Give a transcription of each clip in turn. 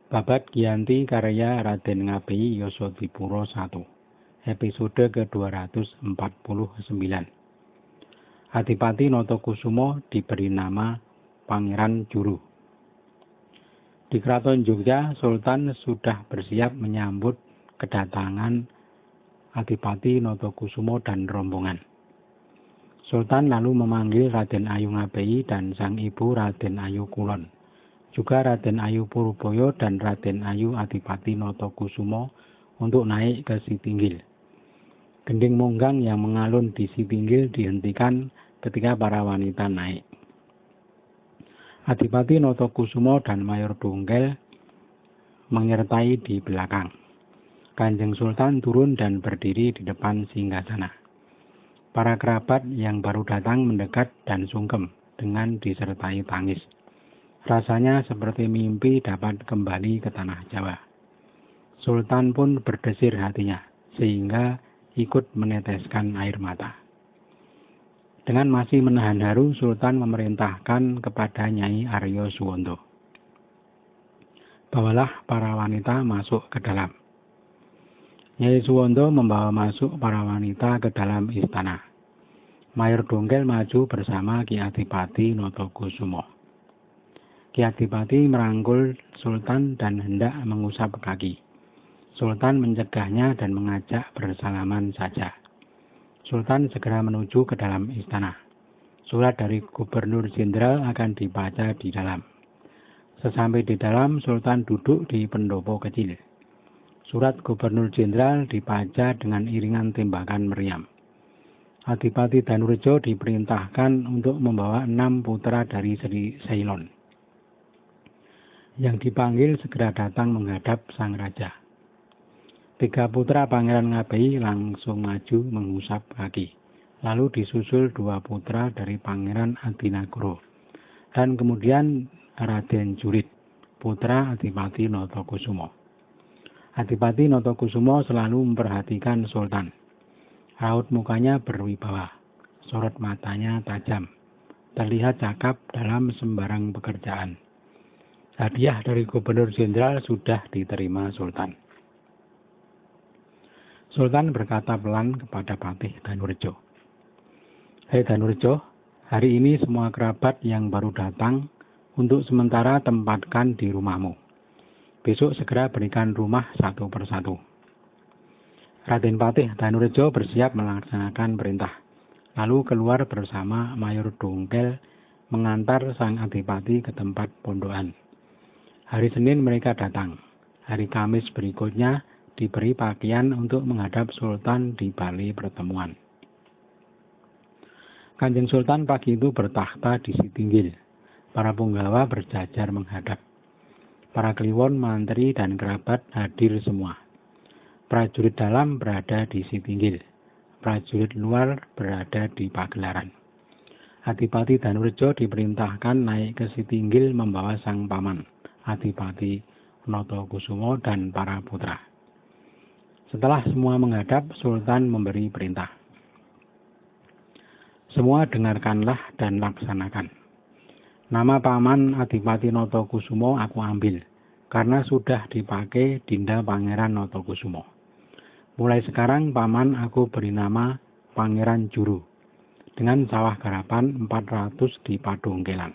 Babat Giyanti karya Raden Ngabei Yosodipuro 1, episode ke-249. Adipati Notokusumo diberi nama Pangeran Juru. Di Keraton Jogja, Sultan sudah bersiap menyambut kedatangan Adipati Notokusumo dan rombongan. Sultan lalu memanggil Raden Ayu Ngabei dan sang ibu Raden Ayu Kulon, juga Raden Ayu Puruboyo dan Raden Ayu Adipati Notokusumo untuk naik ke Sitinggil. Gending Monggang yang mengalun di Sitinggil dihentikan ketika para wanita naik. Adipati Notokusumo dan Mayor Dongkel menyertai di belakang. Kanjeng Sultan turun dan berdiri di depan singgasana. Para kerabat yang baru datang mendekat dan sungkem dengan disertai tangis. Rasanya seperti mimpi dapat kembali ke tanah Jawa. Sultan pun berdesir hatinya, sehingga ikut meneteskan air mata. Dengan masih menahan haru, Sultan memerintahkan kepada Nyai Aryo Suwondo, "Bawalah para wanita masuk ke dalam." Nyai Suwondo membawa masuk para wanita ke dalam istana. Mayor Dongkel maju bersama Ki Adipati Notokusumo. Ki Adipati merangkul Sultan dan hendak mengusap kaki. Sultan mencegahnya dan mengajak bersalaman saja. Sultan segera menuju ke dalam istana. Surat dari Gubernur Jenderal akan dibaca di dalam. Sesampai di dalam, Sultan duduk di pendopo kecil. Surat Gubernur Jenderal dibaca dengan iringan tembakan meriam. Adipati Danurejo diperintahkan untuk membawa 6 putra dari Ceylon. Yang dipanggil segera datang menghadap sang raja. 3 putra Pangeran Ngabei langsung maju mengusap kaki. Lalu disusul 2 putra dari Pangeran Adinagoro. Dan kemudian Raden Jurit, putra Adipati Notokusumo. Adipati Notokusumo selalu memperhatikan Sultan. Raut mukanya berwibawa, sorot matanya tajam. Terlihat cakap dalam sembarang pekerjaan. Hadiah dari Gubernur Jenderal sudah diterima Sultan. Sultan berkata pelan kepada Patih Danurejo, "Hei Danurejo, hari ini semua kerabat yang baru datang untuk sementara tempatkan di rumahmu. Besok segera berikan rumah satu persatu." Raden Patih Danurejo bersiap melaksanakan perintah, lalu keluar bersama Mayor Dongkel mengantar sang adipati ke tempat pondokan. Hari Senin mereka datang. Hari Kamis berikutnya diberi pakaian untuk menghadap Sultan di balai pertemuan. Kanjeng Sultan pagi itu bertakhta di Sitinggil. Para punggawa berjajar menghadap. Para kliwon, mantri, dan kerabat hadir semua. Prajurit dalam berada di Sitinggil. Prajurit luar berada di pagelaran. Adipati Danurejo diperintahkan naik ke Sitinggil membawa sang paman, Adipati Notokusumo, dan para putra. Setelah semua menghadap, Sultan memberi perintah. "Semua dengarkanlah dan laksanakan. Nama paman Adipati Notokusumo aku ambil, karena sudah dipakai Dinda Pangeran Notokusumo. Mulai sekarang paman aku beri nama Pangeran Juru, dengan sawah garapan 400 di Padongkelan.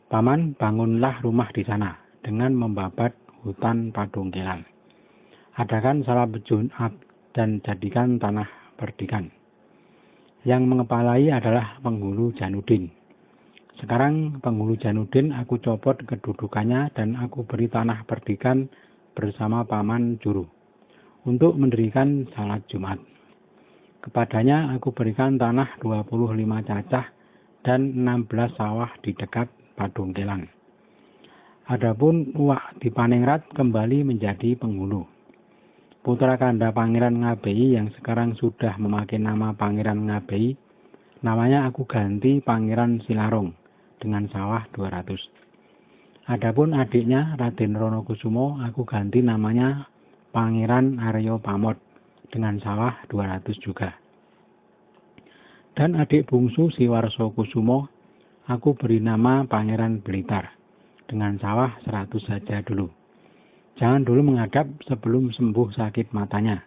Paman bangunlah rumah di sana, dengan membabat hutan Padongkelan. Adakan salah bejunat dan jadikan tanah perdikan. Yang mengepalai adalah Penghulu Janudin. Sekarang Penghulu Janudin aku copot kedudukannya dan aku beri tanah perdikan bersama paman Juru untuk mendirikan salat Jumat. Kepadanya aku berikan tanah 25 cacah dan 16 sawah di dekat Padongkelan. Adapun Uwak Dipaningrat kembali menjadi penghulu. Putra kanda Pangeran Ngabei yang sekarang sudah memakai nama Pangeran Ngabei, namanya aku ganti Pangeran Silarong dengan sawah 200. Adapun adiknya Raden Ronokusumo aku ganti namanya Pangeran Aryo Pamot dengan sawah 200 juga. Dan adik bungsu Siwarso Kusumo aku beri nama Pangeran Blitar dengan sawah 100 saja dulu. Jangan dulu menghadap sebelum sembuh sakit matanya.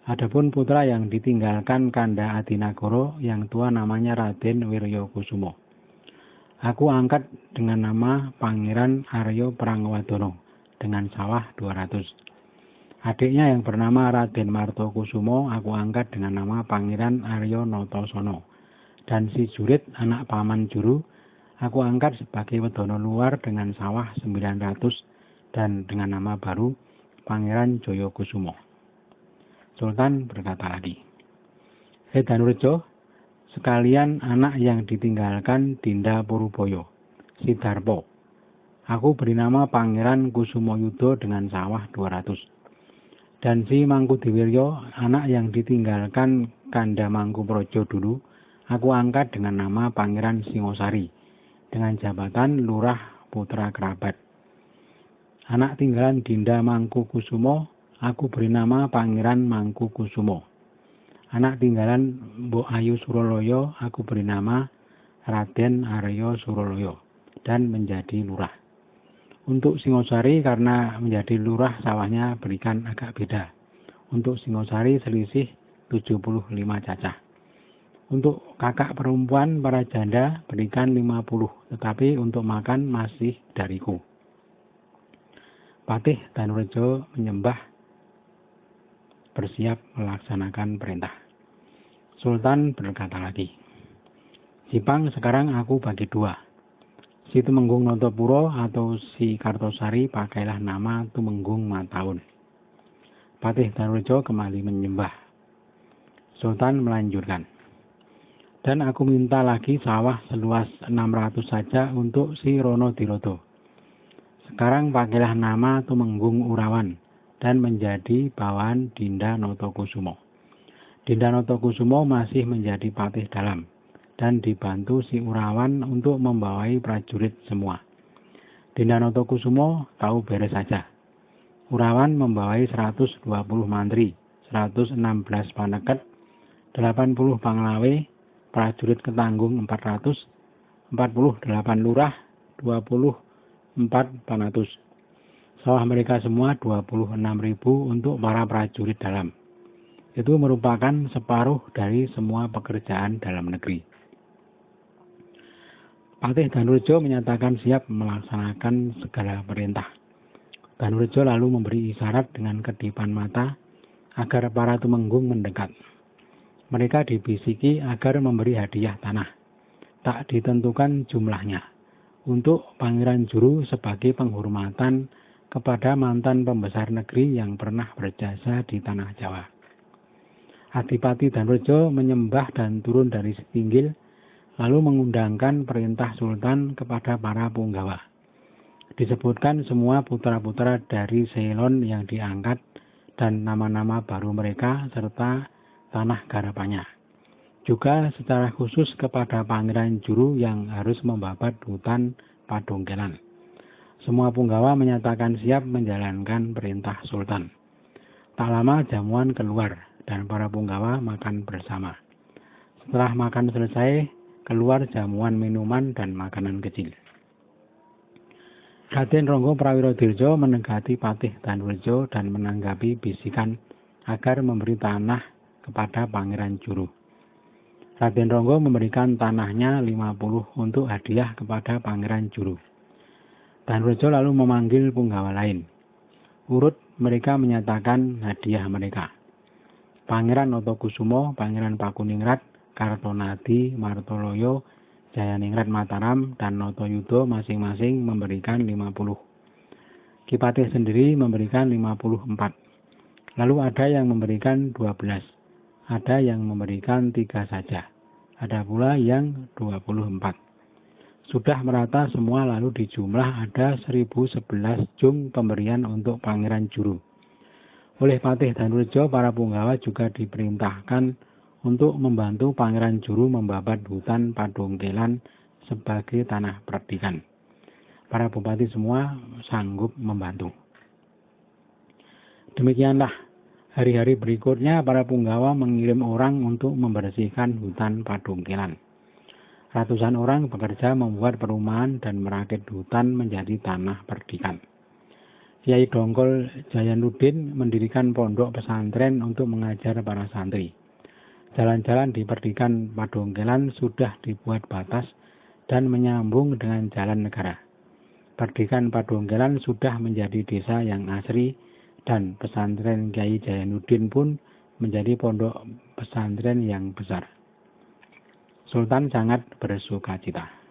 Adapun putra yang ditinggalkan Kanda Adinagoro yang tua namanya Raden Wiryokusumo. Aku angkat dengan nama Pangeran Aryo Prangwadono dengan sawah 200. Adiknya yang bernama Raden Martokusumo aku angkat dengan nama Pangeran Aryo Notosono. Dan si Jurit anak paman Juru aku angkat sebagai wedono luar dengan sawah 900 dan dengan nama baru Pangeran Joyokusumo. Sultan berkata lagi, "Hei Danurjo, sekalian anak yang ditinggalkan Dinda Puruboyo, Sidarpo. Aku beri nama Pangeran Kusumo Yudo dengan sawah 200. Dan si Mangkudiwiryo, anak yang ditinggalkan Kanda Mangkuprojo dulu, aku angkat dengan nama Pangeran Singosari, dengan jabatan Lurah Putra Kerabat. Anak tinggalan Dinda Mangkukusumo, aku beri nama Pangeran Mangkukusumo. Anak tinggalan Mbok Ayu Suroloyo, aku beri nama Raden Aryo Suroloyo, dan menjadi lurah. Untuk Singosari karena menjadi lurah sawahnya berikan agak beda. Untuk Singosari selisih 75 cacah. Untuk kakak perempuan para janda berikan 50, tetapi untuk makan masih dariku." Patih Danurjo menyembah bersiap melaksanakan perintah. Sultan berkata lagi, "Jipang sekarang aku bagi dua. Si Tumenggung Notopuro atau si Kartosari pakailah nama Tumenggung Mataun." Patih Danurjo kembali menyembah. Sultan melanjutkan, "Dan aku minta lagi sawah seluas 600 saja untuk si Rono Dirodo. Sekarang pakailah nama Tumenggung Urawan dan menjadi bawahan Dinda Notokusumo. Dinda Notokusumo masih menjadi patih dalam dan dibantu si Urawan untuk membawai prajurit semua. Dinda Notokusumo tahu beres saja. Urawan membawai 120 mantri, 116 panekat, 80 panglawe, prajurit ketanggung 400, 48 lurah, 24 panatus. Sawah mereka semua 26.000 untuk para prajurit dalam. Itu merupakan separuh dari semua pekerjaan dalam negeri." Patih Danurjo menyatakan siap melaksanakan segala perintah. Danurjo lalu memberi isyarat dengan kedipan mata agar para tumenggung mendekat. Mereka dibisiki agar memberi hadiah tanah. Tak ditentukan jumlahnya. Untuk Pangeran Juru sebagai penghormatan kepada mantan pembesar negeri yang pernah berjasa di tanah Jawa. Adipati Danurjo menyembah dan turun dari setinggil, lalu mengundangkan perintah Sultan kepada para punggawa. Disebutkan semua putra-putra dari Ceylon yang diangkat dan nama-nama baru mereka serta tanah garapannya. Juga secara khusus kepada Pangeran Juru yang harus membabat hutan Padongkelan. Semua punggawa menyatakan siap menjalankan perintah Sultan. Tak lama jamuan keluar dan para punggawa makan bersama. Setelah makan selesai, keluar jamuan minuman dan makanan kecil. Raden Ronggo Prawirodirjo mendekati Patih Danurjo dan menanggapi bisikan agar memberi tanah kepada Pangeran Juru. Raden Ronggo memberikan tanahnya 50 untuk hadiah kepada Pangeran Juru. Danurjo lalu memanggil punggawa lain. Urut mereka menyatakan hadiah mereka. Pangeran Notokusumo, Pangeran Pakuningrat, Kartonadi, Martoloyo, Jayaningrat Mataram, dan Notoyudo masing-masing memberikan 50. Ki Patih sendiri memberikan 54. Lalu ada yang memberikan 12. Ada yang memberikan 3 saja. Ada pula yang 24. Sudah merata semua lalu dijumlah ada 1011 jung pemberian untuk Pangeran Juru. Oleh Patih Danurjo, para punggawa juga diperintahkan untuk membantu Pangeran Juru membabat hutan Padongkelan sebagai tanah perdikan. Para bupati semua sanggup membantu. Demikianlah, hari-hari berikutnya para punggawa mengirim orang untuk membersihkan hutan Padongkelan. Ratusan orang bekerja membuat perumahan dan merakit hutan menjadi tanah perdikan. Kiai Dongkol Jayanuddin mendirikan pondok pesantren untuk mengajar para santri. Jalan-jalan di Perdikan Padongkelan sudah dibuat batas dan menyambung dengan jalan negara. Perdikan Padongkelan sudah menjadi desa yang asri dan pesantren Kiai Jayanuddin pun menjadi pondok pesantren yang besar. Sultan sangat bersukacita.